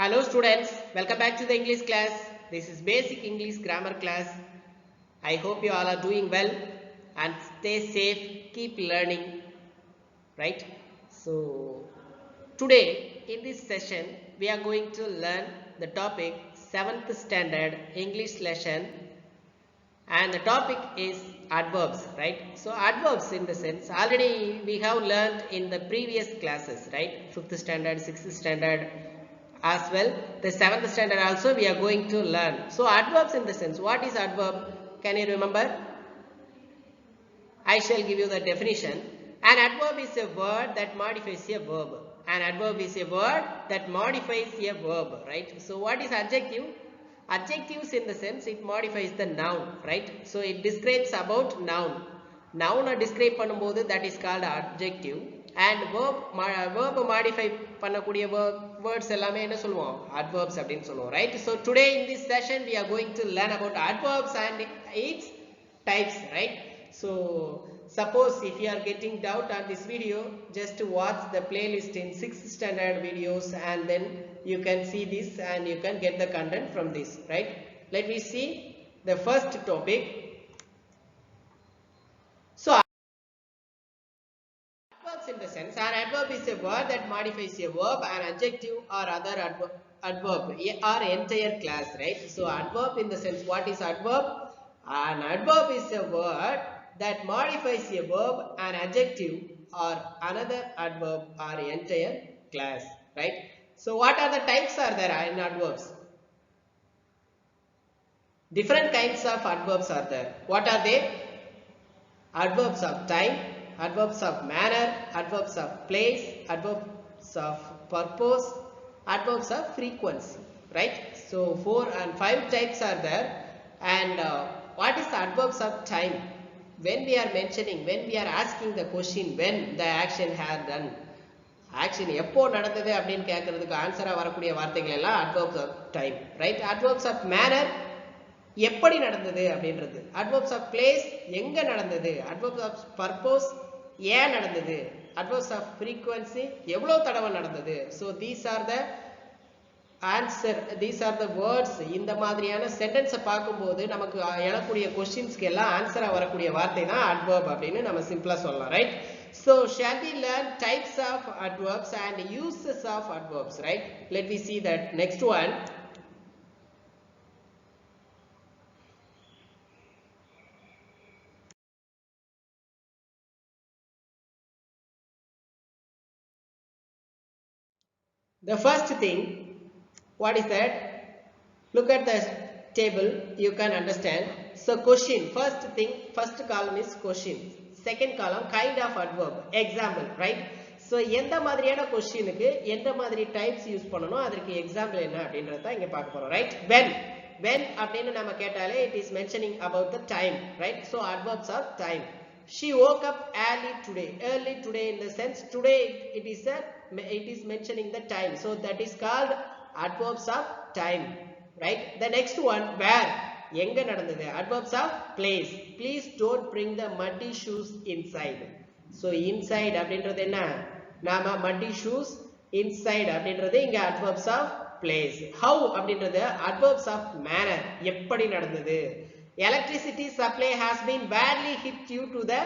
Hello students, welcome back to the English class. This is basic English grammar class. I hope you all are doing well and stay safe, keep learning, right? So today in this session we are going to learn the topic 7th standard English lesson, and the topic is adverbs, right? So adverbs in the sense already we have learned in the previous classes, right? 5th standard, 6th standard as well, the 7th standard also we are going to learn. So adverbs in the sense, what is adverb? Can you remember? I shall give you the definition. An adverb is a word that modifies a verb. An adverb is a word that modifies a verb, right? So what is adjective? Adjectives in the sense it modifies the noun, right? So it describes about noun. Noun describe பண்ணும்போது that is called adjective. And verb modify பண்ணக்கூடிய words எல்லாமே என்ன சொல்லுவோம்? Adverbs அப்படின்னு சொல்லுவோம், right? So today in this session we are going to learn about adverbs and its types, right? So suppose if you are getting doubt on this video, just watch the playlist in 6th standard videos and then you can see this and you can get the content from this, right? Let me see the first topic. So adverbs in the sense, an adverb is a word that modifies a verb, an adjective or other adverb or entire class, right? So adverb in the sense, what is adverb? An adverb is a word that modifies a verb, an adjective or another adverb or entire class, right? So what are the types are there in adverbs? Different kinds of adverbs are there. What are they? Adverbs of time, adverbs of manner, adverbs of place, adverbs of purpose, adverbs of frequency, right? So 4 and 5 types are there. And what is the adverbs of time? When we are mentioning, when we are asking the question, when the action had done, action எப்போ நடந்தது அப்படின்னு கேட்கறதுக்கு ஆன்சரா வரக்கூடிய வார்த்தைகள் எல்லாம் adverbs of time, right? Adverbs of manner, எப்படி நடந்தது அப்படின்றது. adverbs of place, எங்க நடந்தது. adverbs of purpose, ஏன் நடந்தது. adverbs of frequency, எவ்வளவு தடவை நடந்தது. so these are the answer, these are the words. இந்த மாதிரியான சென்டென்ஸ் பார்க்கும்போது நமக்கு எழக்கூடிய क्वेश्चंஸ்க்கு எல்லாம் ஆன்சரா வரக்கூடிய வார்த்தை தான் adverb அப்படின்னு நம்ம சிம்பிளா சொல்லலாம், right? So shall we learn types of adverbs and uses of adverbs, right? Let me see that next one. The first thing, what is that? Look at the table, you can understand. So question, first thing, first column is question, second column kind of adverb, example, right? So எந்த மாதிரியான கொஸ்டினுக்கு எந்த மாதிரி types use பண்ணணும், அதற்கு example என்ன அப்படின்றத தான் இங்க பார்க்க போறோம், right? when அப்படின்னு நம்ம கேட்டாலே it is mentioning about the time, right? So adverbs of time. She woke up early today in the sense today it is mentioning the time, so that is called adverbs of time, right? The next one, where, எங்க நடந்தது, adverbs of place. Please don't bring the muddy shoes inside. So inside அப்படின்றது என்ன, நாம muddy shoes, inside அப்படின்றது இங்க adverbs of place. How அப்படின்றது adverbs of manner, எப்படி நடந்தது. Electricity supply has been badly hit due to the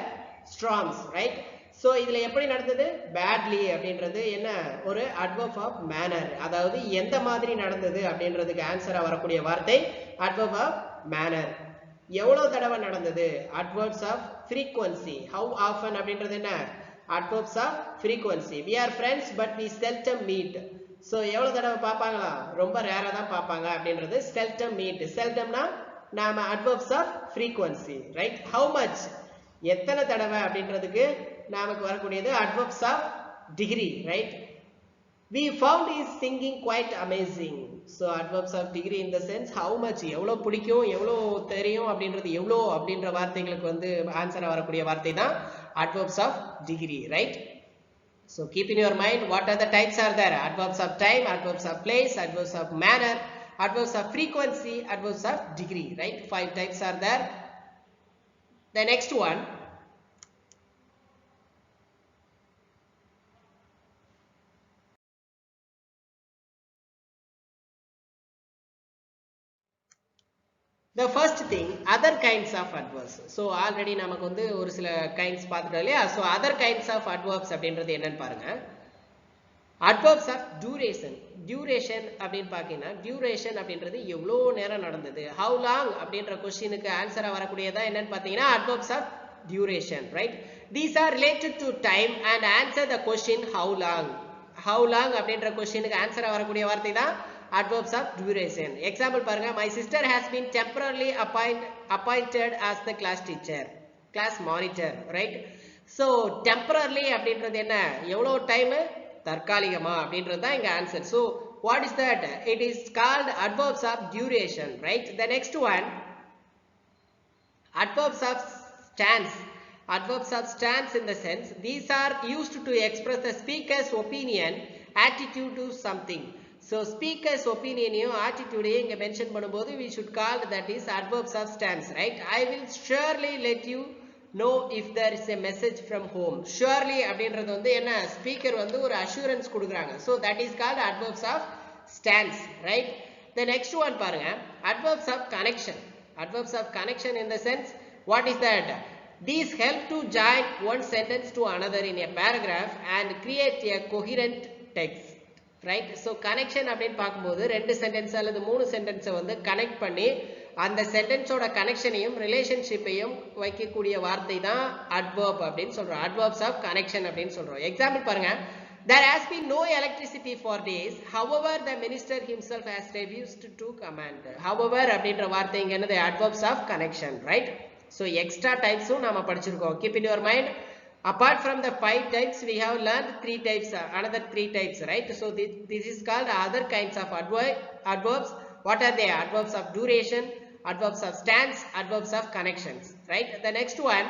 storms, right? So இதுல எப்படி நடந்தது, badly அப்படின்றது என்ன, ஒரு adverb of manner, அதாவது எந்த மாதிரி நடந்தது அப்படின்றதுக்கு ஆன்சரா வரக்கூடிய வார்த்தை adverb of manner. எவ்வளவு தடவை நடந்தது, adverbs of frequency. How often அப்படின்றது என்ன, adverbs of frequency. We are friends but we seldom meet. So எவ்வளவு தடவை பார்ப்பாங்களா, ரொம்ப ரேரா தான் பார்ப்பாங்க அப்படின்றது seldom meet. seldomனா நாம adverbs of frequency, right? How much, எத்தனை தடவை அப்படின்றதுக்கு நமக்கு வரக்கூடியது adverbs of degree, right? We found his singing quite amazing. So adverbs of degree in the sense how much, எவ்வளவு பிடிக்கும், எவ்வளவு தெரியும் அப்படின்றது, எவ்வளவு அப்படின்ற வார்த்தைகளுக்கு வந்து ஆன்சரா வரக்கூடிய வார்த்தை தான் adverbs of degree, right? So keep in your mind what are the types are there. Adverbs of time, adverbs of place, adverbs of manner, adverbs of frequency, adverbs of degree, right? 5 types are there. The next one, The first thing, other kinds of adverbs. So already நமக்கு வந்து ஒரு சில kinds பார்த்துட்டோம் இல்லையா? So other kinds of adverbs அப்படின்றது என்னன்னு பாருங்க. Adverbs of duration. Duration அப்படின்னு பாத்தீங்கன்னா duration அப்படின்றது எவ்வளவு நேரம் நடந்தது. How long அப்படின்ற கொஸ்டினுக்கு ஆன்சரா வரக்கூடியதா என்னன்னு பாத்தீங்கன்னா adverbs of duration, right? These are related to time and answer the question how long. How long அப்படின்ற கொஸ்டினுக்கு ஆன்சரா வரக்கூடிய வார்த்தை தான் adverbs of duration. Example பாருங்க, my sister has been temporarily appointed as the class teacher, class monitor, right? So temporarily அப்படின்றது என்ன, எவ்வளவு time, தற்காலிகமா அப்படின்றது தான் இங்க answer. So what is that? It is called adverbs of duration, right? The next one, adverbs of stance. Adverbs of stance in the sense, these are used to express the speaker's opinion, attitude to something. So speaker's opinion attitude inga mention பண்ணும்போது we should call that is adverbs of stance, right? I will surely let you know if there is a message from home. Surely அப்படின்றது வந்து என்ன, speaker வந்து ஒரு assurance கொடுக்குறாங்க. So that is called adverbs of stance, right? The next one பாருங்க, adverbs of connection. Adverbs of connection in the sense, what is that? These help to join one sentence to another in a paragraph and create a coherent text, right? So connection அப்படினு பாக்கும்போது ரெண்டு sentence அல்லது மூணு சென்டென்ஸை வந்து connect பண்ணி அந்த சென்டென்ஸோட கனெக்ஷனையும் ரிலேஷன்ஷிப்பையும் வைக்கக்கூடிய வார்த்தை தான் adverb அப்படின்னு சொல்றோம். adverbs of connection அப்படின்னு சொல்றோம். எக்ஸாம்பிள் பாருங்க, there has been no electricity for days, however the minister himself has refused to command. however அப்படின்ற வார்த்தை இங்க என்னது, adverbs of connection, right? So extra types நாம படிச்சிருக்கோம். Keep in your mind, apart from the 5 types we have learned 3 types, another 3 types, right? So this is called other kinds of adverbs. What are they? Adverbs of duration, adverbs of stance, adverbs of connections, right? The next one,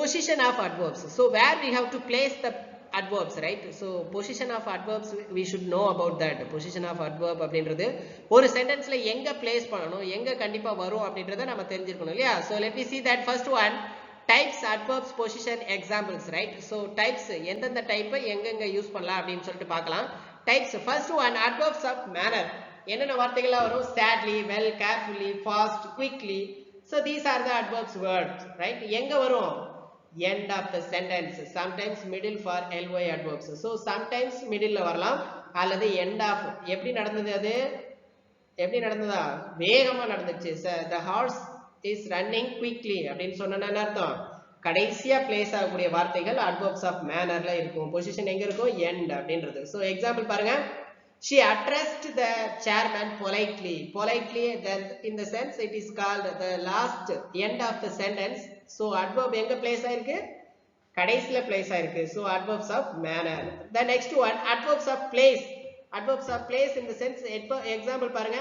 position of adverbs. So where we have to place the adverbs, right? So position of adverbs we should know about that. Position of adverb அப்படின்றது ஒரு சென்டென்ஸ்ல எங்க place பண்ணனும், எங்க கண்டிப்பா வரும் அப்படின்றத நம்ம தெரிஞ்சிருக்கணும் இல்லையா? So let me see that first one, types, adverbs, position, examples, right? So types எந்தெந்த டைப் எங்கெங்க யூஸ் பண்ணலாம் அப்படின்னு சொல்லிட்டு பார்க்கலாம். Types, first one, adverbs of manner. என்னென்ன வார்த்தைகள் வரும்? sadly, well, carefully, fast, quickly. So these are the adverbs words, right? எங்க வரும்? end of the sentence, sometimes middle for ly adverbs. So sometimes middle ல வரலாம் அல்லது end of. எப்படி நடந்தது, அது எப்படி நடந்ததா, வேகமா நடந்துச்சு. the horse is running quickly அப்படின்னு சொன்னா என்ன அர்த்தம், கடைசியா பிளேஸ் ஆகக்கூடிய வார்த்தைகள் adverbs of mannerல இருக்கும். பொசிஷன் எங்க இருக்கும், end அப்படின்றது. So example பாருங்க, she addressed the chairman politely. Politely, then in the sense it is called the last end of the sentence. So adverb எங்க பிளேஸ் ஆயிருக்கு, கடைசில பிளேஸ் ஆயிருக்கு. So adverbs of manner. The next one, adverbs of place. Adverbs of place in the sense, example பாருங்க,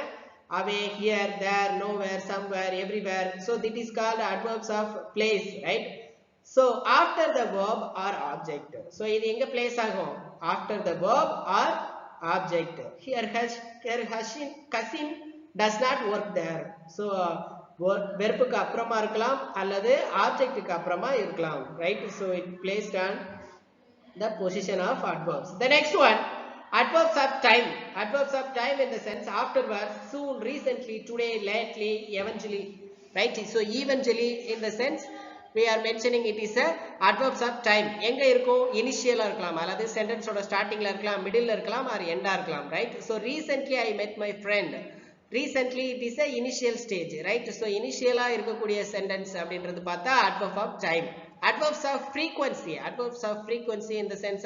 away, here, there, nowhere, somewhere, everywhere. So this is called adverbs of place, right? So after the verb or object. So இது எங்க place ஆகும், after the verb or object. Here her cousin does not work there. So வெர்புக்கு அப்புறமா இருக்கலாம் அல்லது ஆப்ஜெக்ட்டுக்கு அப்புறமா இருக்கலாம், right? So it placed on the position of adverbs. The next one, adverbs of time. Adverbs of time in the sense, afterwards, soon, recently, today, lately, eventually, right? So eventually in the sense we are mentioning it is a adverbs of time. எங்க இருக்கும், இனிஷியலா இருக்கலாம் அல்லது சென்டென்ஸோட ஸ்டார்டிங்ல இருக்கலாம், மிடில்ல இருக்கலாம் or எண்டா இருக்கலாம், right? So recently I met my friend. Recently it is a initial stage, right? So initial இருக்கக்கூடிய sentence அப்படின்றது பார்த்தா adverb of time. Adverbs of frequency. Adverbs of frequency in the sense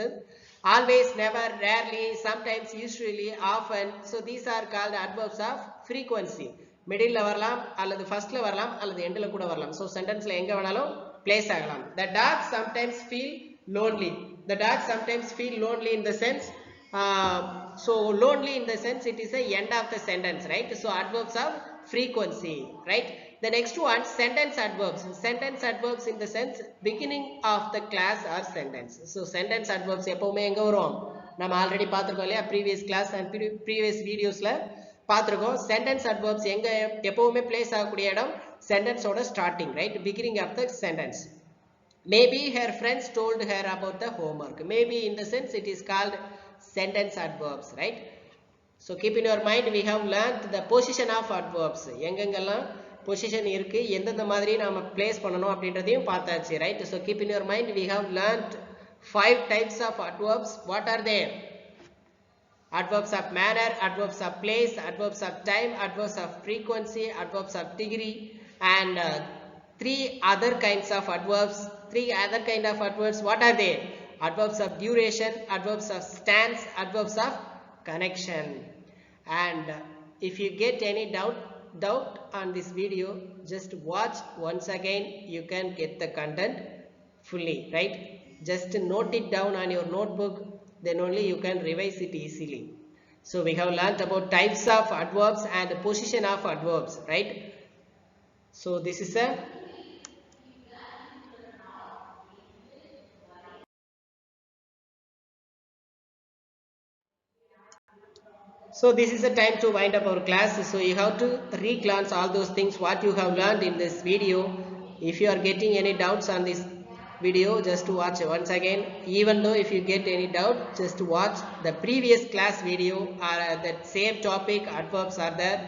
always, never, rarely, sometimes, usually, often. So these are called adverbs of frequency. மிடில்ல வரலாம் அல்லது ஃபர்ஸ்ட்ல வரலாம் அல்லது எண்ட்ல கூட வரலாம். So sentenceல எங்க வேணாலும் place ஆகலாம். The dog sometimes feel lonely. The dog sometimes feel lonely in the sense, so lonely in the sense it is a end of the sentence, right? So adverbs of frequency, right? The next one, sentence adverbs. Sentence adverbs in the sense beginning of the class or sentence. So sentence adverbs எப்பவுமே எங்க வரும், நம்ம already பார்த்திருக்கோம் இல்லையா, previous class and previous videosல பார்த்திருக்கோம். sentence adverbs எங்க எப்பவுமே place ஆகக்கூடிய இடம் sentence ஓட starting, right? beginning of the sentence. Maybe her friends told her about the homework. Maybe in the sense it is called sentence adverbs, right? So keep in your mind, we have learnt the position of adverbs. எங்கெங்கெல்லாம் position இருக்கு, எந்தெந்த மாதிரி நாம place பண்ணணும் அப்படின்றதையும் பார்த்தாச்சு, right? So keep in your mind, we have learnt 5 types of adverbs. What are they? Adverbs of manner, adverbs of place, adverbs of time, adverbs of frequency, adverbs of degree, and 3 other kinds of adverbs. 3 other kind of adverbs, what are they? Adverbs of duration, adverbs of stance, adverbs of connection. And if you get any doubt on this video, just watch once again, you can get the content fully, right? Just note it down on your notebook, then only you can revise it easily. So we have learnt about types of adverbs and position of adverbs, right? So this is a this is the time to wind up our class. So you have to re-glance all those things what you have learned in this video. If you are getting any doubts on this video, just to watch once again. Even though if you get any doubt, just to watch the previous class video or that same topic adverbs are there,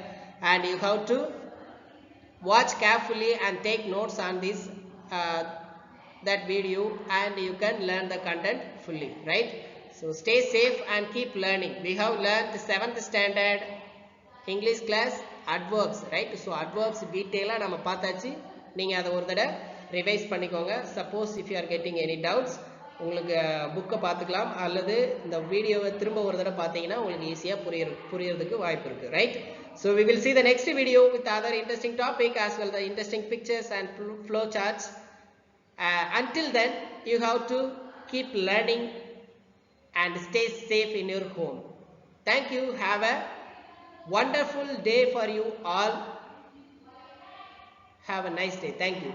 and you have to watch carefully and take notes on this that video, and you can learn the content fully, right? So stay safe and keep learning. We have learned the 7th standard English class adverbs, right? So adverbs detail ah nama paathachi, neenga adha oru thada revise பண்ணிக்கோங்க. Suppose if you are getting any doubts, உங்களுக்கு புக்கை பார்த்துக்கலாம், அல்லது இந்த வீடியோவை திரும்ப ஒரு தடவை பார்த்தீங்கன்னா உங்களுக்கு ஈஸியாக புரியறதுக்கு வாய்ப்பு இருக்கு, right? So we will see the next video with other interesting topic as well the interesting pictures and flow charts. Until then, you have to keep learning and stay safe in your home. Thank you. Have a wonderful day for you all. Have a nice day. Thank you.